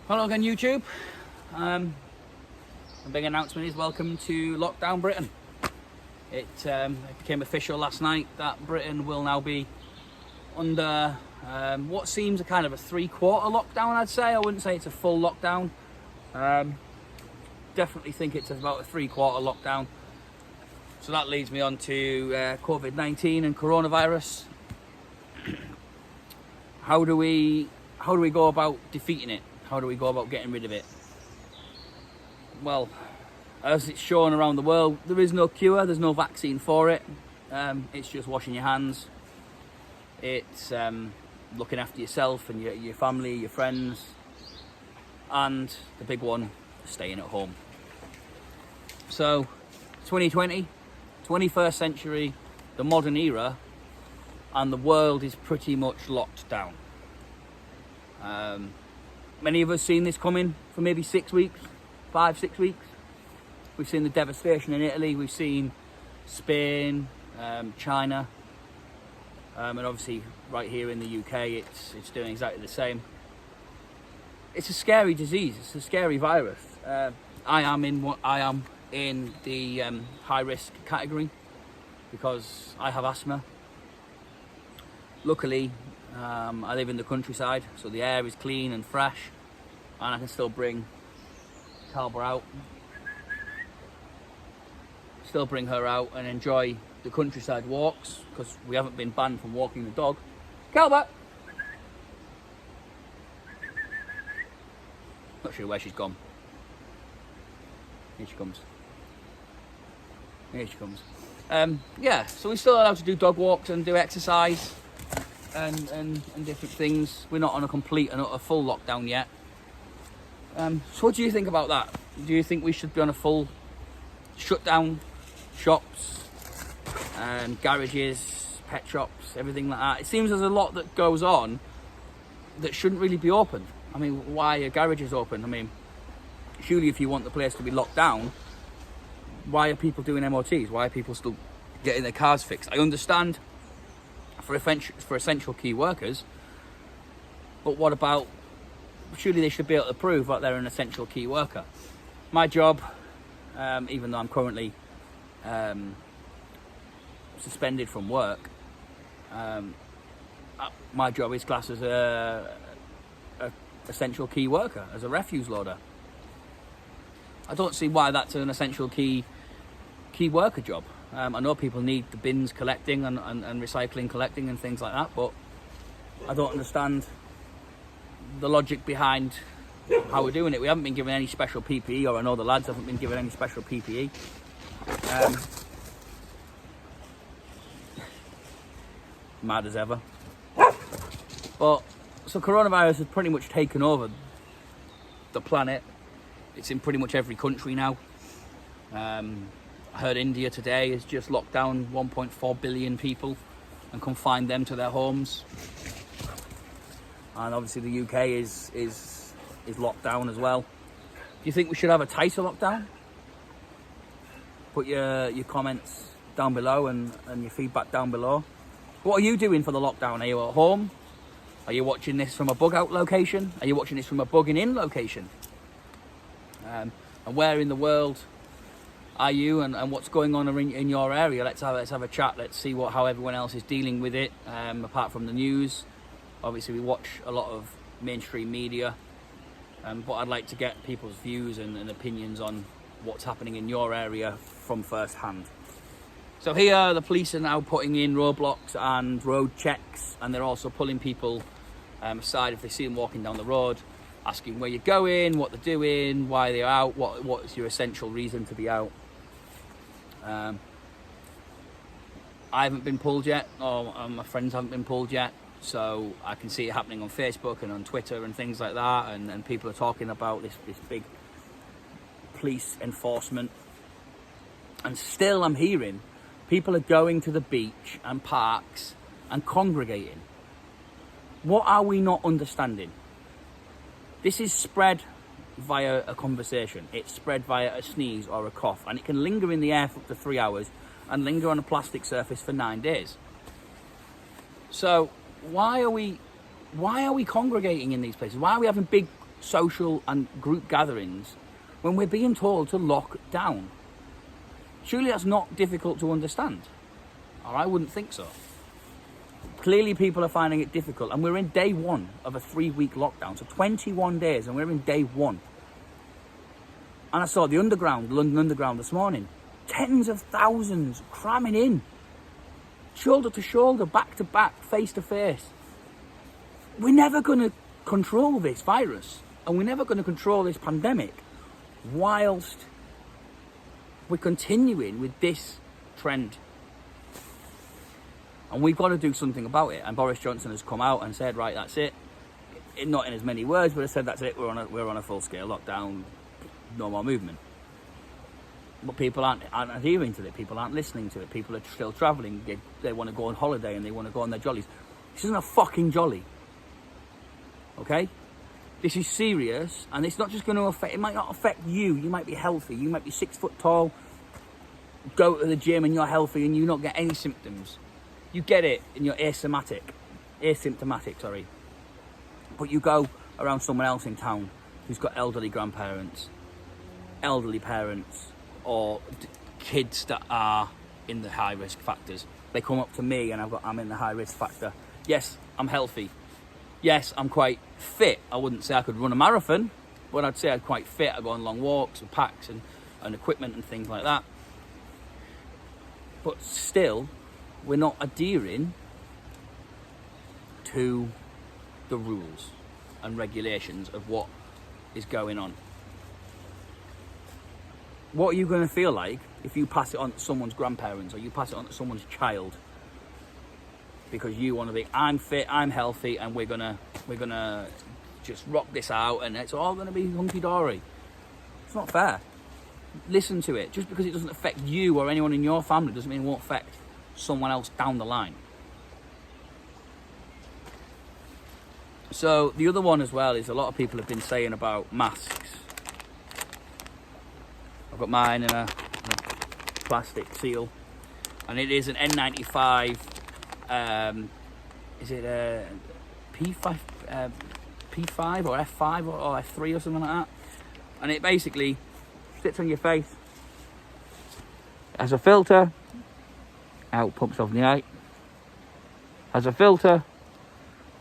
Hello again, YouTube. The big announcement is welcome to lockdown Britain. It became official last night that Britain will now be under what seems a kind of a three-quarter lockdown, I'd say. I wouldn't say it's a full lockdown. Definitely think it's about a three-quarter lockdown. So that leads me on to COVID-19 and coronavirus. How do we go about defeating it? How do we go about getting rid of it? Well, as it's shown around the world, there is no cure, there's no vaccine for it. It's just washing your hands. It's looking after yourself and your family, your friends. And the big one, staying at home. So, 2020, 21st century, the modern era, and the world is pretty much locked down. Many of us seen this coming for maybe 6 weeks, 5-6 weeks. We've seen the devastation in Italy, we've seen Spain, China, and obviously right here in the UK it's doing exactly the same. It's a scary disease, it's a scary virus. I am in the high risk category because I have asthma. Luckily, I live in the countryside, so the air is clean and fresh, and I can still bring Calba out. Still bring her out and enjoy the countryside walks, because we haven't been banned from walking the dog. Calba! Not sure where she's gone. Here she comes. Here she comes. Yeah, so we're still allowed to do dog walks and do exercise. And different things. We're not on a complete and utter full lockdown yet. So what do you think about that? Do you think we should be on a full shutdown? Shops and garages, pet shops, everything like that. It seems there's a lot that goes on that shouldn't really be open. I mean, why are garages open? I mean, surely if you want the place to be locked down, why are people doing MOTs? Why are people still getting their cars fixed? I understand for essential key workers, but what about, surely they should be able to prove that they're an essential key worker. My job, even though I'm currently suspended from work, my job is classed as a essential key worker, as a refuse loader. I don't see why that's an essential key worker job. I know people need the bins collecting and recycling collecting and things like that, but I don't understand the logic behind how we're doing it. We haven't been given any special PPE, or I know the lads haven't been given any special PPE. Mad as ever. But so coronavirus has pretty much taken over the planet. It's in pretty much every country now. I heard India today has just locked down 1.4 billion people and confined them to their homes. And obviously the UK is locked down as well. Do you think we should have a tighter lockdown? Put your comments down below and your feedback down below. What are you doing for the lockdown? Are you at home? Are you watching this from a bug out location? Are you watching this from a bugging in location? And where in the world are you, and what's going on in your area? Let's have a chat. Let's see how everyone else is dealing with it, apart from the news. Obviously we watch a lot of mainstream media, but I'd like to get people's views and opinions on what's happening in your area from first hand. So here the police are now putting in roadblocks and road checks, and they're also pulling people aside if they see them walking down the road, asking where you're going, what they're doing, why they're out, what's your essential reason to be out. I haven't been pulled yet, or my friends haven't been pulled yet, so I can see it happening on Facebook and on Twitter and things like that, and people are talking about this big police enforcement. And still I'm hearing people are going to the beach and parks and congregating. What are we not understanding? This is spread via a conversation. It's spread via a sneeze or a cough, and it can linger in the air for up to 3 hours and linger on a plastic surface for 9 days. So why are we congregating in these places? Why are we having big social and group gatherings when we're being told to lock down? Surely that's not difficult to understand. Or I wouldn't think so. Clearly people are finding it difficult, and we're in day one of a 3-week lockdown, so 21 days, and we're in day one. And I saw the London Underground this morning, tens of thousands cramming in, shoulder to shoulder, back to back, face to face. We're never going to control this virus, and we're never going to control this pandemic whilst we're continuing with this trend. And we've got to do something about it. And Boris Johnson has come out and said, right, that's it. Not in as many words, but has said, that's it. We're on a full-scale lockdown, no more movement. But people aren't adhering to it. People aren't listening to it. People are still travelling. They want to go on holiday and they want to go on their jollies. This isn't a fucking jolly. Okay? This is serious, and it's not just going to affect... It might not affect you. You might be healthy. You might be 6 foot tall, go to the gym and you're healthy and you not get any symptoms. You get it and you're asymptomatic, but you go around someone else in town who's got elderly grandparents, elderly parents, or kids that are in the high risk factors. They come up to me and I'm in the high risk factor. Yes, I'm healthy. Yes, I'm quite fit. I wouldn't say I could run a marathon, but I'd say I'm quite fit. I go on long walks with packs and equipment and things like that. But still, we're not adhering to the rules and regulations of what is going on. What are you going to feel like if you pass it on to someone's grandparents or you pass it on to someone's child? Because you want to be, I'm fit, I'm healthy, and we're gonna just rock this out, and it's all going to be hunky-dory. It's not fair. Listen to it. Just because it doesn't affect you or anyone in your family doesn't mean it won't affect someone else down the line. So the other one as well is a lot of people have been saying about masks. I've got mine in a plastic seal, and it is an N95. Is it a P5 or F5 or F3 or something like that? And it basically sits on your face. It has a filter. Out pumps off in the eye. Has a filter,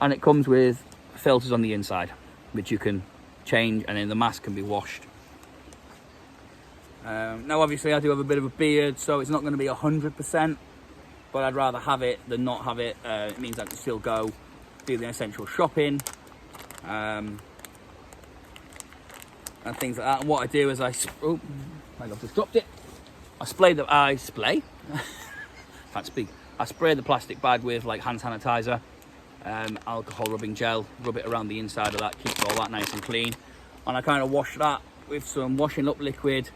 and it comes with filters on the inside, which you can change, and then the mask can be washed. Now, obviously, I do have a bit of a beard, so it's not going to be 100%, but I'd rather have it than not have it. It means I can still go do the essential shopping, and things like that. And what I do is I just dropped it. I spray. Can't speak. I spray the plastic bag with like hand sanitizer, alcohol rubbing gel, rub it around the inside of that, keeps all that nice and clean. And I kind of wash that with some washing up liquid,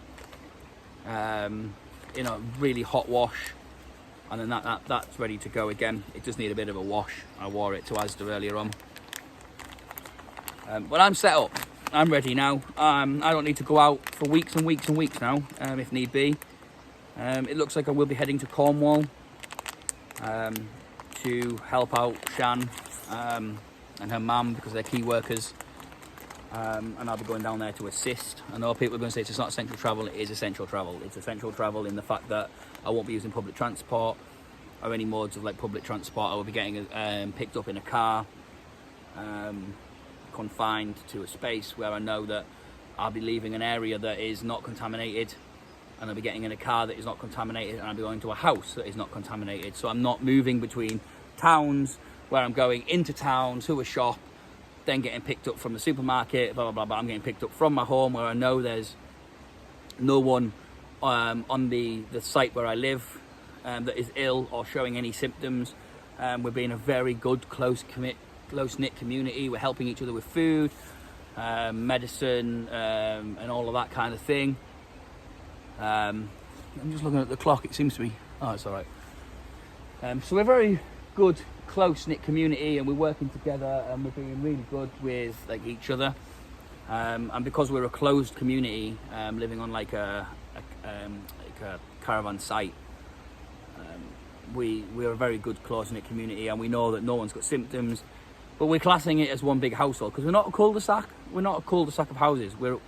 really hot wash, and then that's ready to go again. It does need a bit of a wash. I wore it to Asda earlier on. But I'm set up. I'm ready now. I don't need to go out for weeks and weeks and weeks now, if need be. It looks like I will be heading to Cornwall to help out Shan and her mum, because they're key workers, and I'll be going down there to assist. I know people are going to say it's not essential travel. It is essential travel. It's essential travel in the fact that I won't be using public transport or any modes of like public transport. I will be getting picked up in a car, confined to a space where I know that I'll be leaving an area that is not contaminated, and I'll be getting in a car that is not contaminated, and I'll be going to a house that is not contaminated. So I'm not moving between towns where I'm going into town to a shop, then getting picked up from the supermarket, blah, blah, blah, blah. I'm getting picked up from my home where I know there's no one on the site where I live that is ill or showing any symptoms. We're being a very good, close-knit community. We're helping each other with food, medicine, and all of that kind of thing. I'm just looking at the clock. It seems to be... Oh, it's all right. So we're a very good, close-knit community, and we're working together, and we're being really good with like each other. And because we're a closed community, living on like a caravan site, we're a very good, close-knit community, and we know that no one's got symptoms. But we're classing it as one big household because we're not a cul-de-sac. We're not a cul-de-sac of houses. We're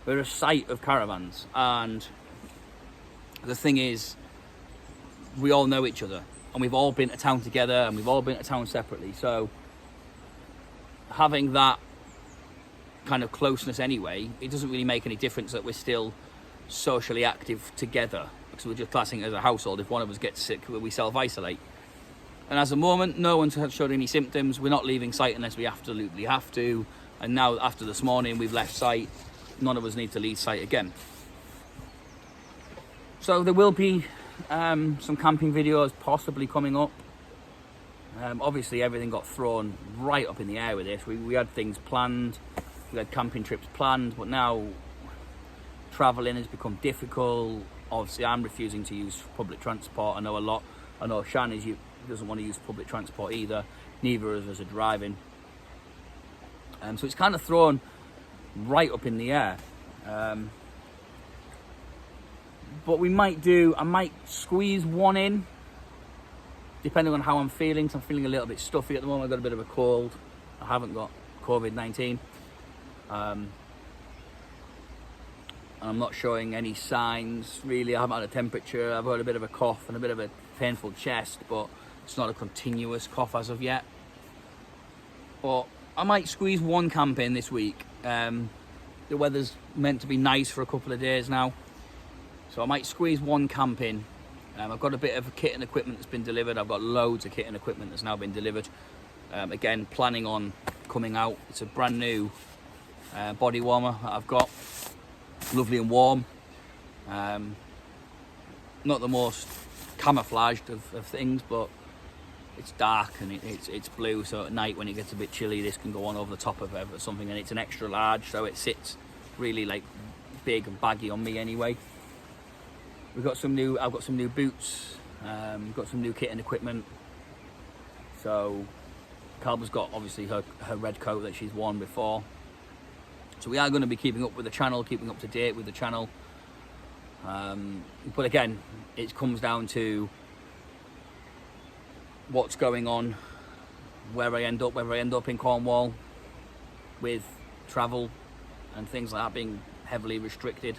a site of caravans. And the thing is, we all know each other. And we've all been to town together and we've all been to town separately. So having that kind of closeness anyway, it doesn't really make any difference that we're still socially active together. Because we're just classing it as a household. If one of us gets sick, we self-isolate. And as a moment, no one's showed any symptoms. We're not leaving site unless we absolutely have to. And now, after this morning, we've left site. None of us need to leave site again. So there will be some camping videos possibly coming up. Obviously, everything got thrown right up in the air with this. We had things planned. We had camping trips planned. But now, travelling has become difficult. Obviously, I'm refusing to use public transport. I know Shan doesn't want to use public transport either. Neither of us are driving. So it's kind of thrown right up in the air. But I might squeeze one in, depending on how I'm feeling. So I'm feeling a little bit stuffy at the moment. I've got a bit of a cold. I haven't got COVID-19. And I'm not showing any signs, really. I haven't had a temperature. I've got a bit of a cough and a bit of a painful chest, but it's not a continuous cough as of yet. But I might squeeze one camp in this week. The weather's meant to be nice for a couple of days now. So I might squeeze one camp in. I've got a bit of kit and equipment that's been delivered. I've got loads of kit and equipment that's now been delivered. Again, planning on coming out. It's a brand new body warmer that I've got. Lovely and warm. Not the most camouflaged of things, but it's dark and it's blue, so at night when it gets a bit chilly, this can go on over the top of it or something, and it's an extra large, so it sits really like big and baggy on me anyway. I've got some new boots, got some new kit and equipment. So Calba's got obviously her red coat that she's worn before. So we are going to be keeping up with the channel, keeping up to date with the channel. But again, it comes down to what's going on, whether I end up in Cornwall with travel and things like that being heavily restricted.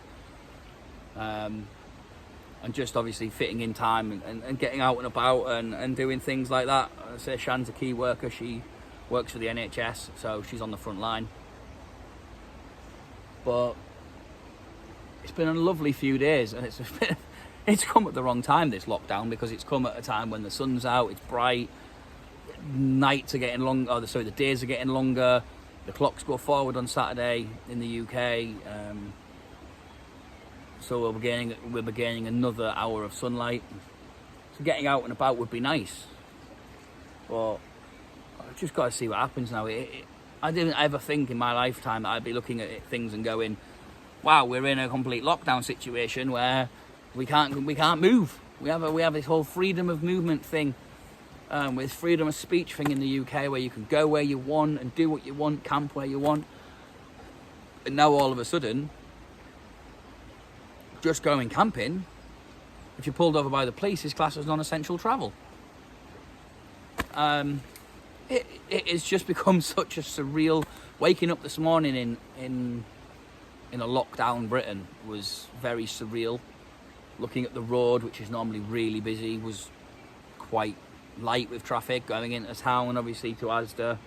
And just obviously fitting in time and getting out and about and doing things like that. I say Shan's a key worker. She works for the NHS, so she's on the front line. But it's been a lovely few days, and it's come at the wrong time, this lockdown, because it's come at a time when the sun's out, it's bright, nights are getting longer, the days are getting longer, the clocks go forward on Saturday in the UK. So we'll be gaining another hour of sunlight. So getting out and about would be nice. But I've just got to see what happens now. I didn't ever think in my lifetime that I'd be looking at things and going, wow, we're in a complete lockdown situation where we can't move. We have this whole freedom of movement thing, with freedom of speech thing in the UK, where you can go where you want and do what you want, camp where you want. And now all of a sudden, just going camping, if you're pulled over by the police, is classed as non-essential travel. It has just become such a surreal. Waking up this morning in a lockdown Britain was very surreal. Looking at the road, which is normally really busy, was quite light with traffic. Going into town, obviously to Asda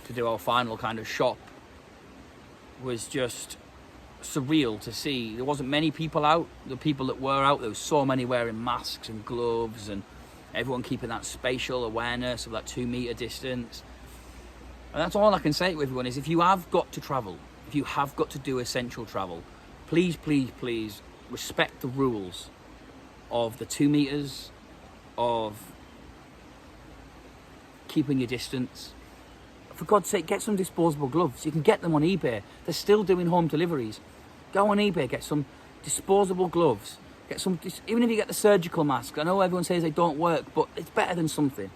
to do our final kind of shop, was just surreal to see. There wasn't many people out. The people that were out, there was so many wearing masks and gloves, and everyone keeping that spatial awareness of that 2 meter distance. And that's all I can say to everyone is, if you have got to travel, if you have got to do essential travel, please, please, please respect the rules of the 2 meters, of keeping your distance. For God's sake, get some disposable gloves. You can get them on eBay. They're still doing home deliveries. Go on eBay, get some disposable gloves. Get some, even if you get the surgical mask. I know everyone says they don't work, but it's better than something.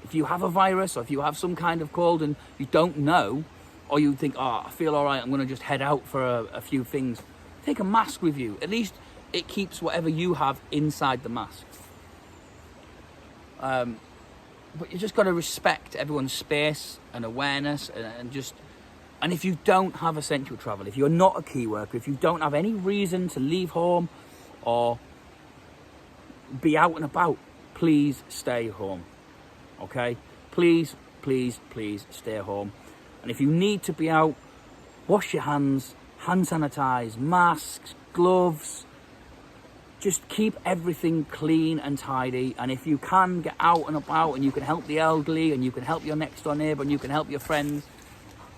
If you have a virus, or if you have some kind of cold and you don't know, or you think, oh, I feel all right, I'm going to just head out for a few things, take a mask with you. At least it keeps whatever you have inside the mask. But you just got to respect everyone's space and awareness, and if you don't have essential travel, if you're not a key worker, if you don't have any reason to leave home or be out and about, please stay home. Okay? Please, please, please stay home. And if you need to be out, wash your hands, hand sanitize, masks, gloves. Just keep everything clean and tidy. And if you can, get out and about and you can help the elderly and you can help your next door neighbour and you can help your friends,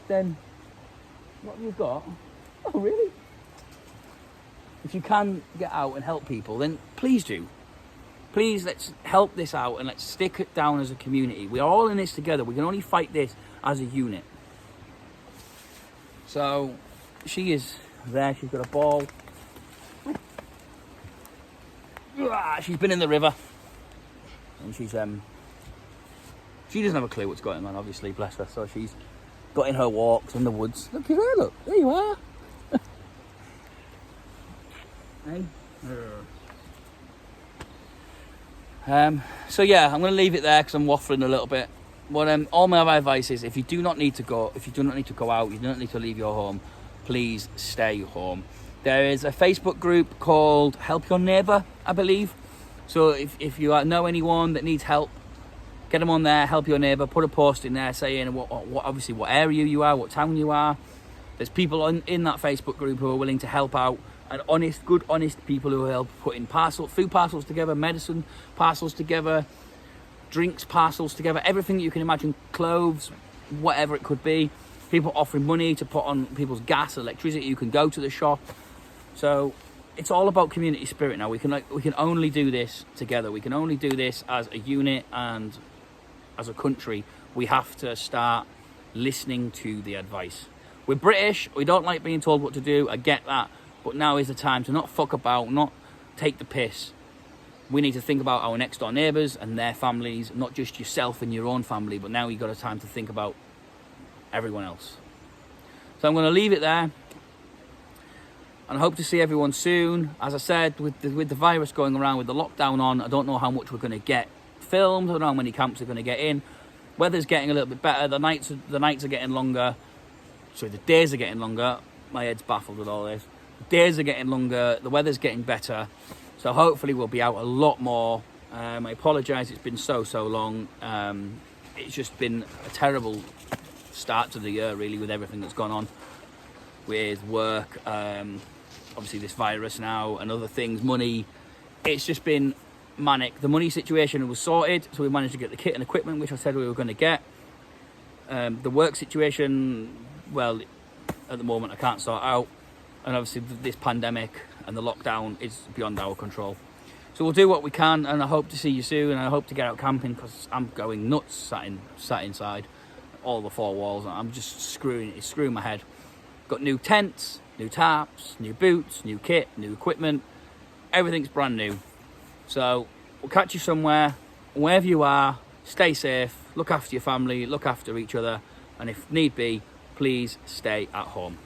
then what have you got? Oh, really? If you can get out and help people, then please do. Please, let's help this out and let's stick it down as a community. We're all in this together. We can only fight this as a unit. So she is there. She's got a ball. She's been in the river, and she doesn't have a clue what's going on, obviously, bless her. So she's got in her walks in the woods. Look at her, look, there you are. Hey. So yeah, I'm going to leave it there because I'm waffling a little bit. But all my advice is, if you do not need to go out, you do not need to leave your home, please stay home. There is a Facebook group called Help Your Neighbour, I believe. So if you know anyone that needs help, get them on there, Help Your Neighbour. Put a post in there saying what area you are, what town you are. There's people in that Facebook group who are willing to help out, and good, honest people who help putting food parcels together, medicine parcels together, drinks parcels together, everything that you can imagine, clothes, whatever it could be. People offering money to put on people's gas, electricity. You can go to the shop. So it's all about community spirit now. We can only do this together. We can only do this as a unit, and as a country, we have to start listening to the advice. We're British. We don't like being told what to do. I get that. But now is the time to not fuck about, not take the piss. We need to think about our next door neighbours and their families, not just yourself and your own family, but now you've got a time to think about everyone else. So I'm going to leave it there. And I hope to see everyone soon. As I said, with the virus going around, with the lockdown on, I don't know how much we're going to get filmed. I don't know how many camps are going to get in. Weather's getting a little bit better. The nights are getting longer. Sorry, the days are getting longer. My head's baffled with all this. The days are getting longer. The weather's getting better. So hopefully we'll be out a lot more. I apologise, it's been so long. It's just been a terrible start to the year, really, with everything that's gone on with work. Obviously this virus now and other things, money. It's just been manic. The money situation was sorted, so we managed to get the kit and equipment, which I said we were going to get. The work situation, well, at the moment I can't sort out, and obviously this pandemic and the lockdown is beyond our control. So we'll do what we can, and I hope to see you soon, and I hope to get out camping, because I'm going nuts sat inside all the four walls. I'm just screwing my head. Got new tents, new tarps, new boots, new kit, new equipment. Everything's brand new. So we'll catch you somewhere. Wherever you are, stay safe, look after your family, look after each other, and if need be, please stay at home.